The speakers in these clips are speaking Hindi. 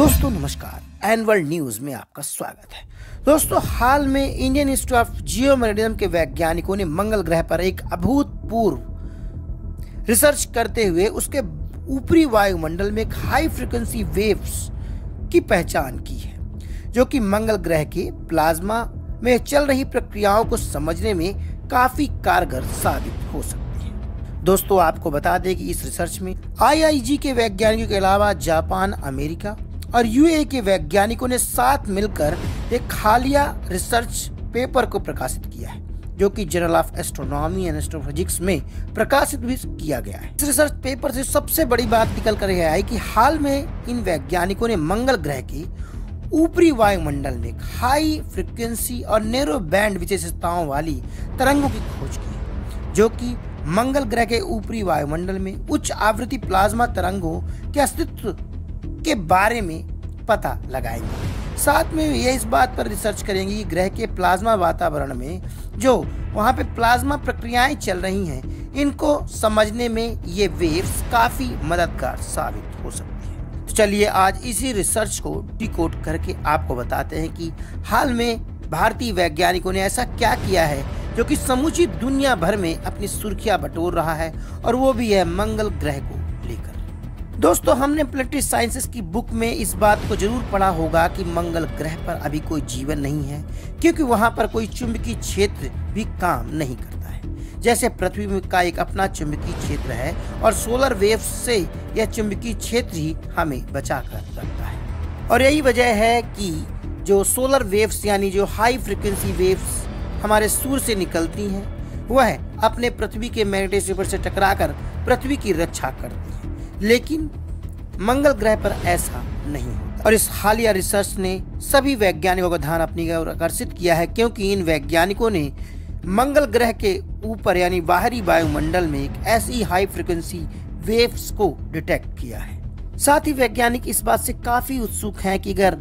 दोस्तों नमस्कार, एनवर्ल्ड न्यूज में आपका स्वागत है। दोस्तों, हाल में इंडियन इंस्टीट्यूट ऑफ जियोमेरिडियम के वैज्ञानिकों ने मंगल ग्रह पर एक अभूतपूर्व रिसर्च करते हुए उसके ऊपरी वायुमंडल में एक हाई फ्रीक्वेंसी वेव्स की पहचान की है, जो कि मंगल ग्रह के प्लाज्मा में चल रही प्रक्रियाओं को समझने में काफी कारगर साबित हो सकती है। दोस्तों, आपको बता दें कि इस रिसर्च में IIG के वैज्ञानिकों के अलावा जापान, अमेरिका और UAE के वैज्ञानिकों ने साथ मिलकर एक हालिया रिसर्च पेपर को प्रकाशित किया है, जो कि journal of astronomy and astrophysics में प्रकाशित भी किया गया है। इस रिसर्च पेपर से सबसे बड़ी बात निकल कर यह आई कि हाल में इन वैज्ञानिकों ने मंगल ग्रह के ऊपरी वायुमंडल में हाई फ्रीक्वेंसी और नैरो बैंड विशेषताओं वाली तरंगों की खोज की है, जो कि मंगल ग्रह के ऊपरी वायुमंडल में उच्च आवृत्ति प्लाज्मा तरंगों के अस्तित्व के बारे में पता लगाएंगे। साथ में ये इस बात पर रिसर्च करेंगे कि ग्रह के प्लाज्मा वातावरण में जो वहां पे प्लाज्मा प्रक्रियाएं चल रही हैं, इनको समझने में ये वेव्स काफी मददगार साबित हो सकती है। तो चलिए आज इसी रिसर्च को डिकोड करके आपको बताते हैं कि हाल में भारतीय वैज्ञानिकों ने ऐसा क्या किया है जो कि समूची दुनिया भर में अपनी सुर्खियां बटोर रहा है, और वो भी है मंगल ग्रह को लेकर। दोस्तों, हमने प्लेनेटरी साइंसेस की बुक में इस बात को जरूर पढ़ा होगा कि मंगल ग्रह पर अभी कोई जीवन नहीं है, क्योंकि वहां पर कोई चुंबकीय क्षेत्र भी काम नहीं करता है। जैसे पृथ्वी में का एक अपना चुंबकीय क्षेत्र है और सोलर वेव्स से यह चुंबकीय क्षेत्र ही हमें बचा कर रखता है। और यही वजह है कि जो सोलर वेव्स यानी जो हाई फ्रिक्वेंसी वेव्स हमारे सूर्य से निकलती हैं, वह अपने पृथ्वी के मैग्नेटोस्फीयर से टकराकर पृथ्वी की रक्षा करती हैं। लेकिन मंगल ग्रह पर ऐसा नहीं होता, और इस हालिया रिसर्च ने सभी वैज्ञानिकों का ध्यान अपनी ओर आकर्षित किया है, क्योंकि इन वैज्ञानिकों ने मंगल ग्रह के ऊपर यानी बाहरी वायुमंडल में एक ऐसी हाई फ्रिक्वेंसी वेव्स को डिटेक्ट किया है। साथ ही वैज्ञानिक इस बात से काफी उत्सुक हैं कि अगर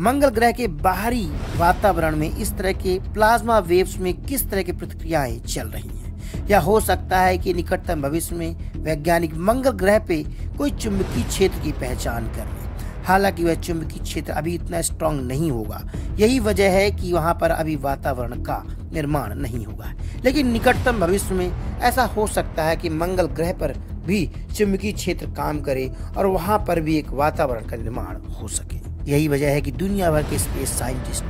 मंगल ग्रह के बाहरी वातावरण में इस तरह के प्लाज्मा वेव्स में किस तरह की प्रतिक्रियाएं चल रही हैं, या हो सकता है कि निकटतम भविष्य में वैज्ञानिक मंगल ग्रह पे कोई चुंबकीय क्षेत्र की पहचान कर लें। हालांकि वह चुंबकीय क्षेत्र अभी इतना स्ट्रांग नहीं होगा, यही वजह है कि वहां पर अभी वातावरण का निर्माण नहीं होगा। लेकिन निकटतम भविष्य में ऐसा हो सकता है कि मंगल ग्रह पर भी चुंबकीय क्षेत्र काम करे और वहां पर भी एक वातावरण का निर्माण हो सके। यही वजह है कि दुनिया भर के स्पेस साइंटिस्ट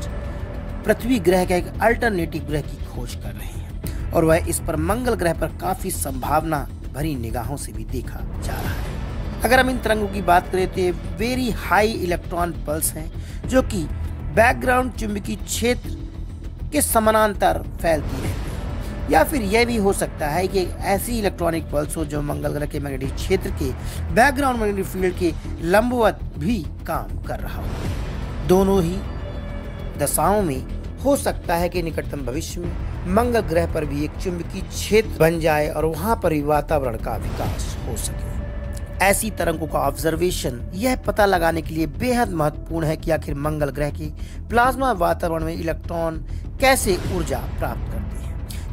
पृथ्वी ग्रह का एक अल्टरनेटिव ग्रह की खोज कर रहे हैं, और वह इस पर मंगल ग्रह पर काफी संभावना भरी निगाहों से भी देखा जा रहा है। अगर हम इन तरंगों की बात करें तो ये वेरी हाई इलेक्ट्रॉन पल्स हैं, जो कि बैकग्राउंड चुंबकीय क्षेत्र के समानांतर फैलती रहती है, या फिर यह भी हो सकता है कि ऐसी इलेक्ट्रॉनिक पल्स हो जो मंगल ग्रह के मैग्नेटिक क्षेत्र के बैकग्राउंड मैग्नेटिक फील्ड के लंबवत भी काम कर रहा हो। दोनों ही दशाओं में हो सकता है कि निकटतम भविष्य में मंगल ग्रह पर भी एक चुंबकीय क्षेत्र बन जाए और वहां पर भी वातावरण का विकास हो सके। ऐसी तरंगों का ऑब्जर्वेशन यह पता लगाने के लिए बेहद महत्वपूर्ण है कि आखिर मंगल ग्रह के प्लाज्मा वातावरण में इलेक्ट्रॉन कैसे ऊर्जा प्राप्त करते हैं,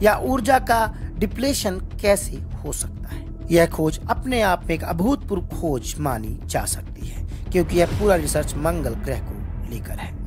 या ऊर्जा का डिप्लेशन कैसे हो सकता है। यह खोज अपने आप में एक अभूतपूर्व खोज मानी जा सकती है, क्योंकि यह पूरा रिसर्च मंगल ग्रह को लेकर है।